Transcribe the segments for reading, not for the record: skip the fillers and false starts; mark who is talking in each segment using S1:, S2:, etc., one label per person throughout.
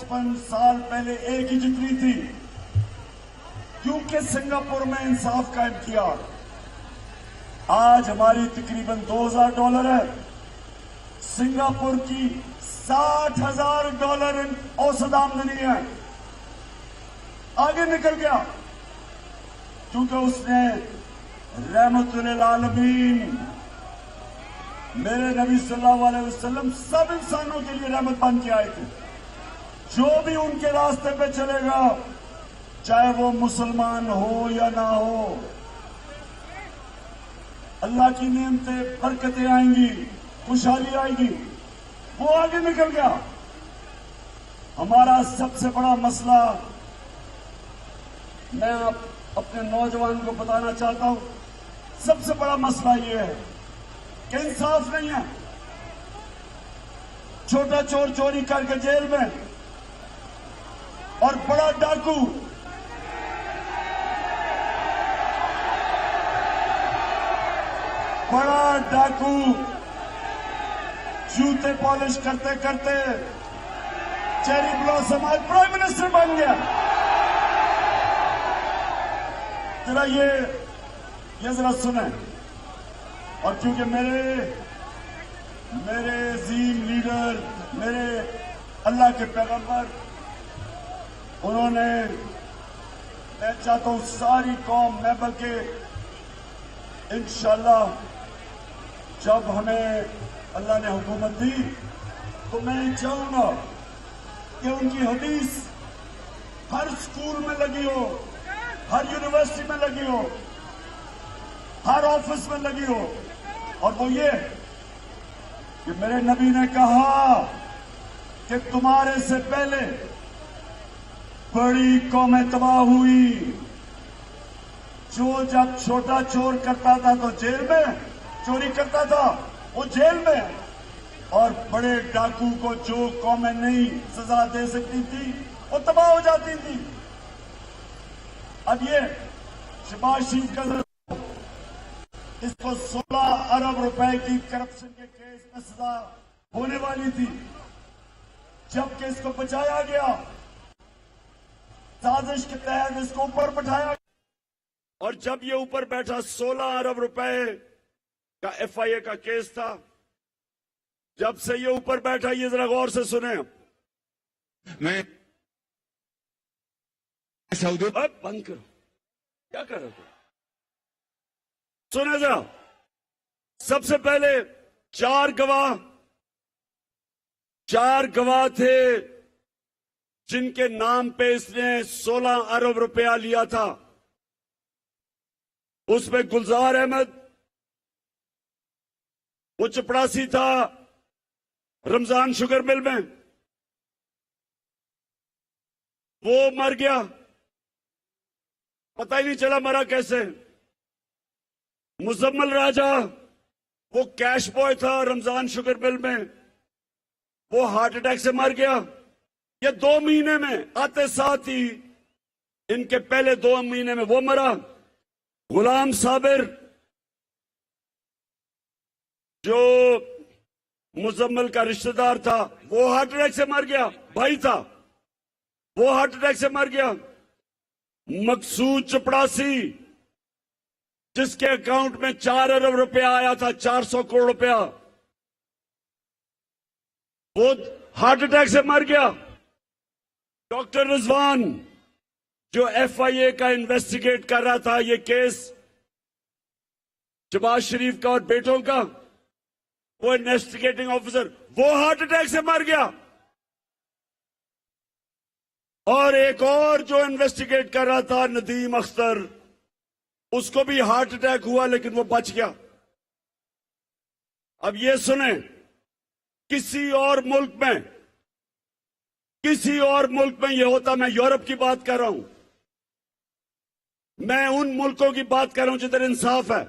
S1: 55 साल पहले एक ही जितनी थी, क्योंकि सिंगापुर में इंसाफ कायम किया। आज हमारी तकरीबन $2000 है, सिंगापुर की $60,000 औसत आमदनी है। आगे निकल गया क्योंकि उसने रहमतुल आलमीन मेरे नबी सल्लल्लाहु अलैहि वसल्लम सब इंसानों के लिए रहमत बन के आए थे। जो भी उनके रास्ते पे चलेगा, चाहे वो मुसलमान हो या ना हो, अल्लाह की नेमतें बरकतें आएंगी, खुशहाली आएगी। वो आगे निकल गया। हमारा सबसे बड़ा मसला, मैं अपने नौजवान को बताना चाहता हूं, सबसे बड़ा मसला ये है कि इंसाफ नहीं है। छोटा चोर चोरी करके जेल में और बड़ा डाकू जूते पॉलिश करते करते चेरी ब्लॉसम आज प्राइम मिनिस्टर बन गया। जरा ये जरा सुने। और क्योंकि मेरे अजीम लीडर, मेरे अल्लाह के पैगंबर, उन्होंने, मैं चाहता हूं सारी कौम, मैं बल्कि इंशाअल्लाह जब हमें अल्लाह ने हुकूमत दी तो मैं चाहूंगा कि उनकी हदीस हर स्कूल में लगी हो, हर यूनिवर्सिटी में लगी हो, हर ऑफिस में लगी हो। और वो ये कि मेरे नबी ने कहा कि तुम्हारे से पहले बड़ी कौमें तबाह हुई। जो जब छोटा चोर करता था तो जेल में, चोरी करता था वो जेल में, और बड़े डाकू को जो कौमें नहीं सजा दे सकती थी वो तबाह हो जाती थी। अब ये शहबाज शरीफ का, इसको 16 अरब रुपए की करप्शन के केस में सजा होने वाली थी, जबकि इसको बचाया गया, साजिश के तहत इसको ऊपर बैठाया। और जब ये ऊपर बैठा, 16 अरब रुपए का FIA का केस था। जब से ये ऊपर बैठा, ये जरा गौर से सुने।
S2: मैं सऊदी
S1: बंद करो, क्या कर रहे हो? सुने जरा। सबसे पहले चार गवाह थे जिनके नाम पे इसने 16 अरब रुपया लिया था। उसमें गुलजार अहमद, वो चपड़ासी था रमजान शुगर मिल में, वो मर गया, पता ही नहीं चला मरा कैसे। मुजम्मल राजा, वो कैश बॉय था रमजान शुगर मिल में, वो हार्ट अटैक से मर गया। ये 2 महीने में आते साथ ही, इनके पहले 2 महीने में वो मरा। गुलाम साबिर, जो मुजम्मल का रिश्तेदार था, वो हार्ट अटैक से मर गया, भाई था, वो हार्ट अटैक से मर गया। मकसूद चपड़ासी, जिसके अकाउंट में 4 अरब रुपया आया था, 400 करोड़ रुपया, वो हार्ट अटैक से मर गया। डॉक्टर रिजवान, जो FIA का इन्वेस्टिगेट कर रहा था ये केस शहबाज शरीफ का और बेटों का, वो इन्वेस्टिगेटिंग ऑफिसर, वो हार्ट अटैक से मर गया। और एक और जो इन्वेस्टिगेट कर रहा था, नदीम अख्तर, उसको भी हार्ट अटैक हुआ लेकिन वो बच गया। अब ये सुने, किसी और मुल्क में ये होता, मैं यूरोप की बात कर रहा हूं, मैं उन मुल्कों की बात कर रहा हूं जिधर इंसाफ है।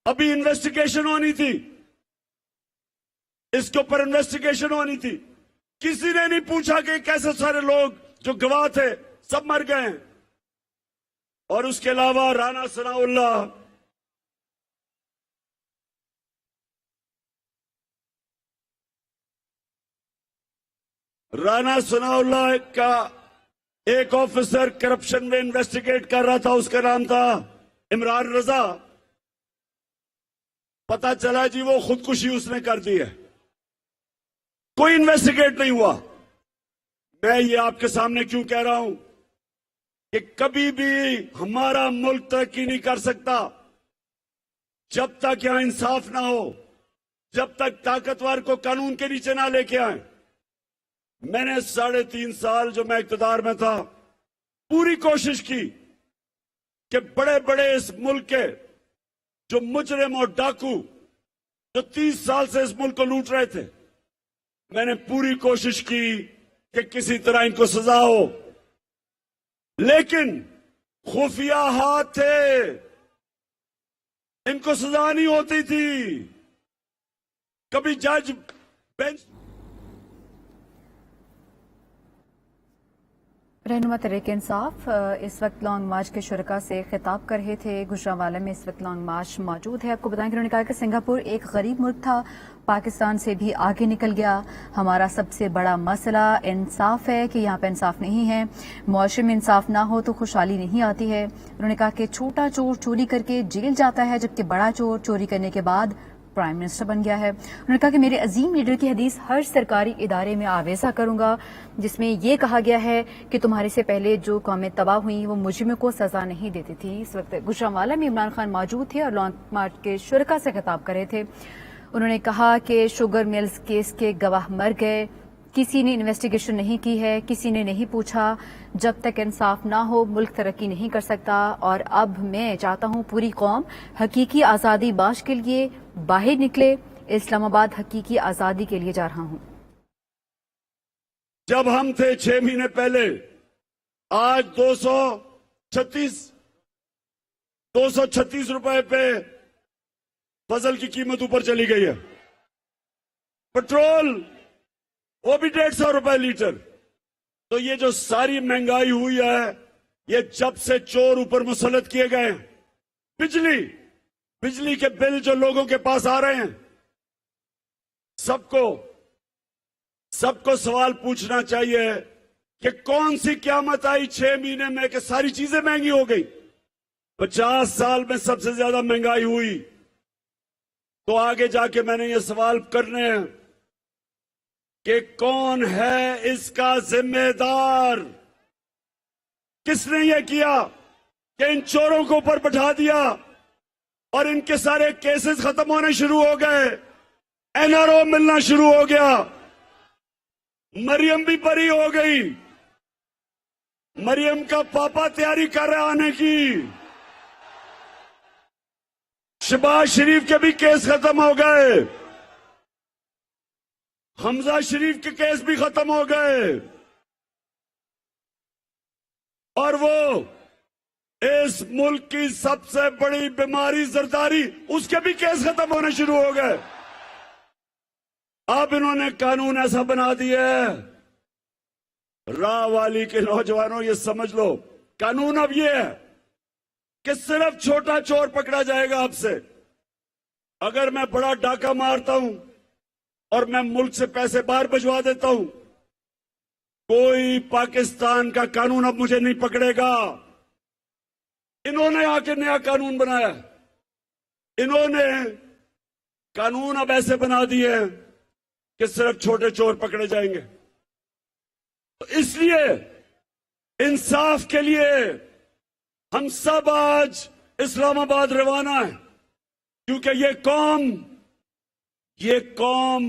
S1: अभी इन्वेस्टिगेशन होनी थी, इसके ऊपर इन्वेस्टिगेशन होनी थी। किसी ने नहीं पूछा कि कैसे सारे लोग जो गवाह थे सब मर गए हैं। और उसके अलावा राना सनाउल्लाह, राना सनाउल्लाह का एक ऑफिसर करप्शन में इन्वेस्टिगेट कर रहा था, उसका नाम था इमरान रजा। पता चला जी वो खुदकुशी उसने कर दी है, कोई इन्वेस्टिगेट नहीं हुआ। मैं ये आपके सामने क्यों कह रहा हूं कि कभी भी हमारा मुल्क तरक्की नहीं कर सकता जब तक यहां इंसाफ ना हो, जब तक ताकतवर को कानून के नीचे ना लेके आए। मैंने 3.5 साल जो मैं इक्तदार में था, पूरी कोशिश की कि बड़े बड़े इस मुल्क के जो मुजरिम और डाकू जो 30 साल से इस मुल्क को लूट रहे थे, मैंने पूरी कोशिश की कि किसी तरह इनको सजा हो, लेकिन खुफिया हाथ थे, इनको सजा नहीं होती थी। कभी जज बेंच
S3: रहनुमा तहरीक इंसाफ इस वक्त लॉन्ग मार्च के शुरका से खिताब कर रहे थे। गुजरांवाला में इस वक्त लॉन्ग मार्च मौजूद है। आपको बताएं कि उन्होंने कहा कि सिंगापुर एक गरीब मुल्क था, पाकिस्तान से भी आगे निकल गया। हमारा सबसे बड़ा मसला इंसाफ है कि यहाँ पे इंसाफ नहीं है, मुआशरे में इंसाफ ना हो तो खुशहाली नहीं आती है। उन्होंने कहा कि छोटा चोर चोरी करके जेल जाता है, जबकि बड़ा चोर चोरी करने के बाद प्राइम मिनिस्टर बन गया है। उन्होंने कहा कि मेरे अजीम लीडर की हदीस हर सरकारी इदारे में आवेजा करूंगा, जिसमें यह कहा गया है कि तुम्हारे से पहले जो कौमें तबाह हुई वो मुजरिमों को सजा नहीं देती थी। इस वक्त गुजरांवाला में इमरान खान मौजूद थे और लॉन्ग मार्च के शुरका से खिताब कर रहे थे। उन्होंने कहा कि शुगर मिल्स केस के गवाह मर गए, किसी ने इन्वेस्टिगेशन नहीं की है, किसी ने नहीं पूछा। जब तक इंसाफ ना हो मुल्क तरक्की नहीं कर सकता। और अब मैं चाहता हूं पूरी कौम हकीकी आजादी बाश के लिए बाहर निकले। इस्लामाबाद हकीकी आजादी के लिए जा रहा हूं।
S1: जब हम थे 6 महीने पहले, आज 236 रुपए पे फजल की कीमत ऊपर चली गई है। पेट्रोल वो भी 150 रुपए लीटर। तो ये जो सारी महंगाई हुई है, ये जब से चोर ऊपर मुसल्लत किए गए। बिजली के बिल जो लोगों के पास आ रहे हैं, सबको सवाल पूछना चाहिए कि कौन सी क़यामत आई 6 महीने में कि सारी चीजें महंगी हो गई। 50 साल में सबसे ज्यादा महंगाई हुई। तो आगे जाके मैंने ये सवाल करने हैं कि कौन है इसका जिम्मेदार, किसने ये किया कि इन चोरों को ऊपर बैठा दिया और इनके सारे केसेस खत्म होने शुरू हो गए, एनआरओ मिलना शुरू हो गया, मरियम भी बरी हो गई। मरियम का पापा तैयारी कर रहा आने की। शहबाज शरीफ के भी केस खत्म हो गए, हमजा शरीफ के केस भी खत्म हो गए, और वो इस मुल्क की सबसे बड़ी बीमारी जरदारी, उसके भी केस खत्म होने शुरू हो गए। अब इन्होंने कानून ऐसा बना दिया है, राहवाली के नौजवानों ये समझ लो, कानून अब ये है कि सिर्फ छोटा चोर पकड़ा जाएगा। आपसे अगर मैं बड़ा डाका मारता हूं और मैं मुल्क से पैसे बाहर भिजवा देता हूं, कोई पाकिस्तान का कानून अब मुझे नहीं पकड़ेगा। इन्होंने आके नया कानून बनाया, इन्होंने कानून अब ऐसे बना दिए हैं कि सिर्फ छोटे चोर पकड़े जाएंगे। तो इसलिए इंसाफ के लिए हम सब आज इस्लामाबाद रवाना है, क्योंकि ये कौम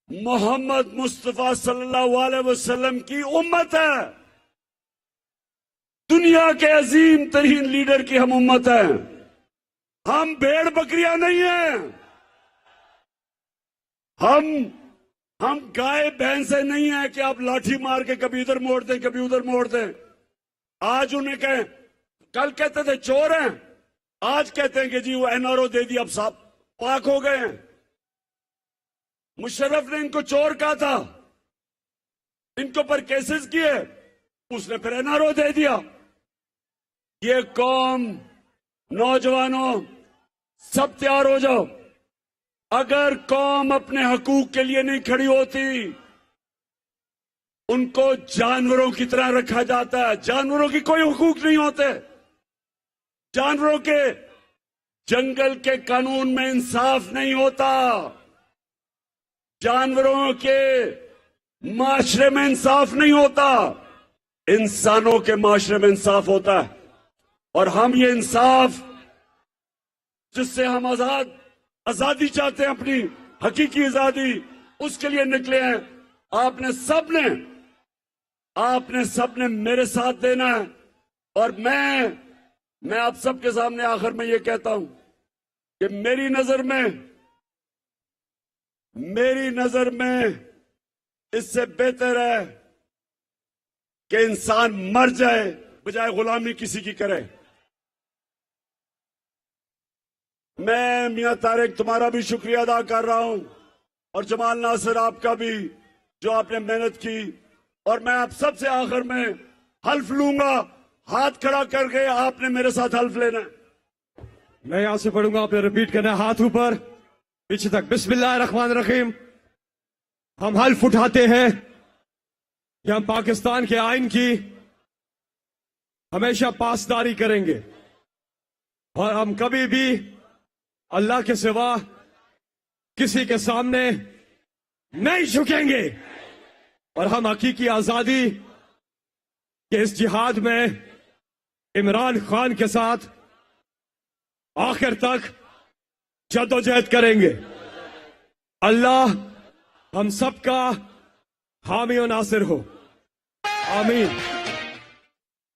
S1: मोहम्मद मुस्तफा सल्लल्लाहु अलैहि वसल्लम की उम्मत है। दुनिया के अजीम तरीन लीडर की हम उम्मत है। हम भेड़ बकरियां नहीं हैं, हम गाय भैंसे नहीं है कि आप लाठी मार के कभी इधर मोड़ दें कभी उधर मोड़ दें। आज उन्हें कहें, कल कहते थे चोर हैं, आज कहते हैं कि जी वो एनआरओ दे दिया, अब साहब पाक हो गए हैं। मुशर्रफ ने इनको चोर कहा था, इनको पर केसेस किए, उसने फिर एनआरओ दे दिया। ये कौम, नौजवानों सब तैयार हो जाओ। अगर कौम अपने हकूक के लिए नहीं खड़ी होती उनको जानवरों की तरह रखा जाता है। जानवरों की कोई हुकूक नहीं होते। जानवरों के जंगल के कानून में इंसाफ नहीं होता। जानवरों के माशरे में इंसाफ नहीं होता। इंसानों के माशरे में इंसाफ होता है। और हम ये इंसाफ जिससे हम आजादी चाहते हैं, अपनी हकीकी आजादी, उसके लिए निकले हैं। आपने सबने मेरे साथ देना है। और मैं आप सबके सामने आखिर में ये कहता हूं कि मेरी नजर में इससे बेहतर है कि इंसान मर जाए बजाय गुलामी किसी की करे। मैं मियां तारिक तुम्हारा भी शुक्रिया अदा कर रहा हूं और जमाल नासिर आपका भी, जो आपने मेहनत की। और मैं आप सबसे आखिर में हल्फ लूंगा, हाथ खड़ा करके आपने मेरे साथ हल्फ लेना है।
S4: मैं यहां से पढ़ूंगा, आपने रिपीट करना है, हाथ ऊपर पीछे तक। बिस्मिल्लाहिर्रहमानिर्रहीम। हम हल्फ उठाते हैं कि हम पाकिस्तान के आइन की हमेशा पासदारी करेंगे और हम कभी भी अल्लाह के सिवा किसी के सामने नहीं झुकेंगे। और हम हकीकी आजादी के इस जिहाद में इमरान खान के साथ आखिर तक जद्दोजहद करेंगे। अल्लाह हम सबका हामी और नासिर हो। आमीन।